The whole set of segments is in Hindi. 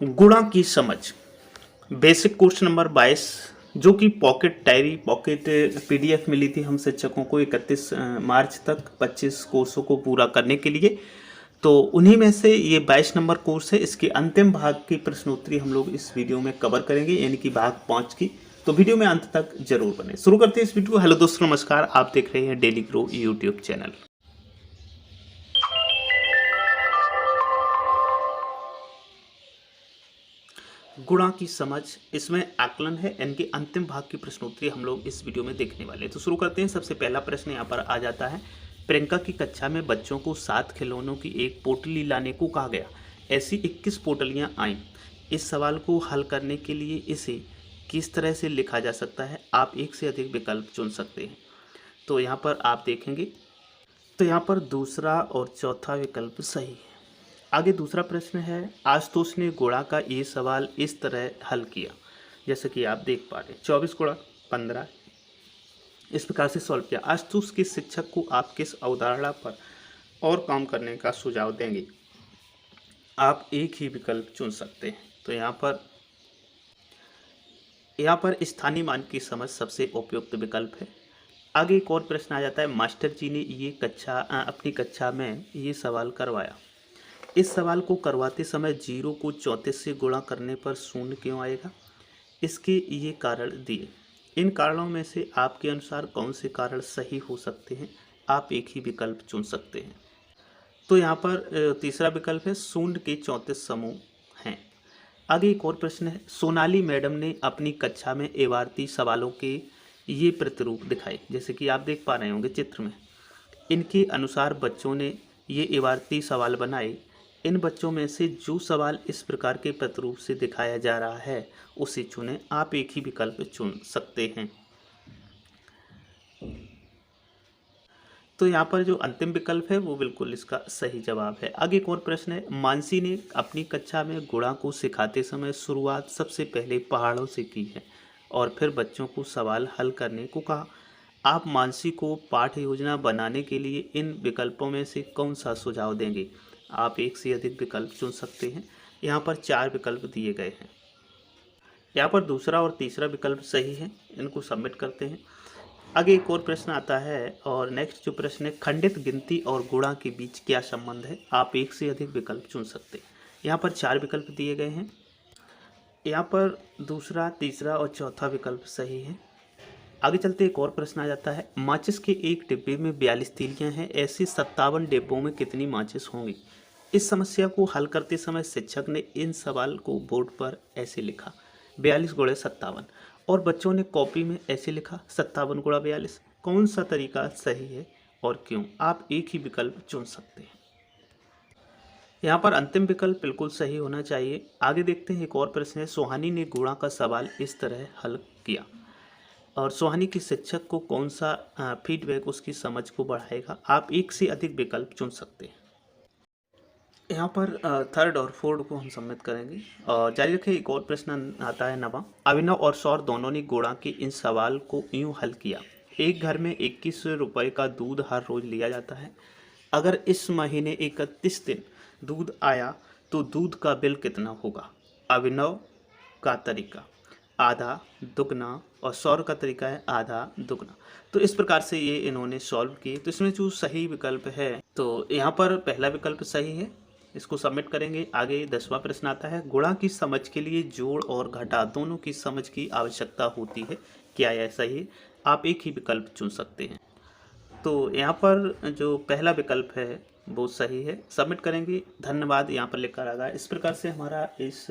गुणा की समझ बेसिक कोर्स नंबर 22 जो कि पॉकेट डायरी पॉकेट पीडीएफ मिली थी हम शिक्षकों को 31 मार्च तक 25 कोर्सों को पूरा करने के लिए। तो उन्हीं में से ये 22 नंबर कोर्स है। इसके अंतिम भाग की प्रश्नोत्तरी हम लोग इस वीडियो में कवर करेंगे, यानी कि भाग 5 की। तो वीडियो में अंत तक जरूर बने। शुरू करते हैं इस वीडियो को। हेलो दोस्तों, नमस्कार। आप देख रहे हैं डेली ग्रो यूट्यूब चैनल। गुणा की समझ, इसमें आकलन है, इनके अंतिम भाग की प्रश्नोत्तरी हम लोग इस वीडियो में देखने वाले हैं। तो शुरू करते हैं। सबसे पहला प्रश्न यहाँ पर आ जाता है, प्रियंका की कक्षा में बच्चों को 7 खिलौनों की एक पोटली लाने को कहा गया। ऐसी 21 पोटलियाँ आईं। इस सवाल को हल करने के लिए इसे किस तरह से लिखा जा सकता है? आप एक से अधिक विकल्प चुन सकते हैं। तो यहाँ पर आप देखेंगे तो यहाँ पर दूसरा और चौथा विकल्प सही है। आगे दूसरा प्रश्न है, आशुतोष ने गुणा का ये सवाल इस तरह हल किया। जैसे कि आप देख पा रहे हैं 24 गुणा 15 इस प्रकार से सॉल्व किया। आशुतोष के शिक्षक को आप किस अवधारणा पर और काम करने का सुझाव देंगे? आप एक ही विकल्प चुन सकते हैं। तो यहाँ पर स्थानीय मान की समझ सबसे उपयुक्त विकल्प है। आगे एक और प्रश्न आ जाता है, मास्टर जी ने ये अपनी कक्षा में ये सवाल करवाया। इस सवाल को करवाते समय 0 को 34 से गुणा करने पर शून्य क्यों आएगा? इसके ये कारण दिए। इन कारणों में से आपके अनुसार कौन से कारण सही हो सकते हैं? आप एक ही विकल्प चुन सकते हैं। तो यहाँ पर तीसरा विकल्प है, शून्य के 34 समूह हैं। आगे एक और प्रश्न है, सोनाली मैडम ने अपनी कक्षा में इबारती सवालों के ये प्रतिरूप दिखाए। जैसे कि आप देख पा रहे होंगे चित्र में। इनके अनुसार बच्चों ने ये इबारती सवाल बनाए। इन बच्चों में से जो सवाल इस प्रकार के प्रतिरूप से दिखाया जा रहा है उसे चुनें। आप एक ही विकल्प चुन सकते हैं। तो यहाँ पर जो अंतिम विकल्प है वो बिल्कुल इसका सही जवाब है। आगे एक और प्रश्न है, मानसी ने अपनी कक्षा में गुणा को सिखाते समय शुरुआत सबसे पहले पहाड़ों से की है और फिर बच्चों को सवाल हल करने को कहा। आप मानसी को पाठ योजना बनाने के लिए इन विकल्पों में से कौन सा सुझाव देंगे? आप एक से अधिक विकल्प चुन सकते हैं। यहाँ पर 4 विकल्प दिए गए हैं। यहाँ पर दूसरा और तीसरा विकल्प सही है। इनको सबमिट करते हैं। आगे एक और प्रश्न आता है और नेक्स्ट जो प्रश्न है, खंडित गिनती और गुणा के बीच क्या संबंध है? आप एक से अधिक विकल्प चुन सकते हैं। यहाँ पर 4 विकल्प दिए गए हैं। यहाँ पर दूसरा, तीसरा और चौथा विकल्प सही है। आगे चलते एक और प्रश्न आ जाता है, माचिस के एक डिब्बे में 42 तीलियाँ हैं। ऐसे 57 डिब्बों में कितनी माचिस होंगी? इस समस्या को हल करते समय शिक्षक ने इन सवाल को बोर्ड पर ऐसे लिखा, 42 गुणे 57, और बच्चों ने कॉपी में ऐसे लिखा, 57 गुणा 42। कौन सा तरीका सही है और क्यों? आप एक ही विकल्प चुन सकते हैं। यहाँ पर अंतिम विकल्प बिल्कुल सही होना चाहिए। आगे देखते हैं एक और प्रश्न है, सोहानी ने गुणा का सवाल इस तरह हल किया और सोहानी के शिक्षक को कौन सा फीडबैक उसकी समझ को बढ़ाएगा? आप एक से अधिक विकल्प चुन सकते हैं। यहाँ पर थर्ड और फोर्थ को हम सबमिट करेंगे और जारी रखें। एक और प्रश्न आता है नवा, अभिनव और सौर दोनों ने गुणा के इन सवाल को यूँ हल किया। एक घर में 21 रुपये का दूध हर रोज लिया जाता है। अगर इस महीने 31 दिन दूध आया तो दूध का बिल कितना होगा? अभिनव का तरीका आधा दुगना और सौर का तरीका है आधा दुगना। तो इस प्रकार से ये इन्होंने सॉल्व किए। तो इसमें जो सही विकल्प है, तो यहाँ पर पहला विकल्प सही है। इसको सबमिट करेंगे। आगे 10वां प्रश्न आता है, गुणा की समझ के लिए जोड़ और घटा दोनों की समझ की आवश्यकता होती है। क्या यह सही है? आप एक ही विकल्प चुन सकते हैं। तो यहाँ पर जो पहला विकल्प है वो सही है। सबमिट करेंगे। धन्यवाद यहाँ पर लिखा रहेगा। इस प्रकार से हमारा इस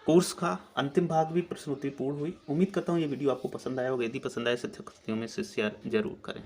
कोर्स का अंतिम भाग भी प्रश्नोत्तरी पूर्ण हुई। उम्मीद करता हूँ ये वीडियो आपको पसंद आया होगा। यदि पसंद आए साथियों में से शेयर जरूर करें।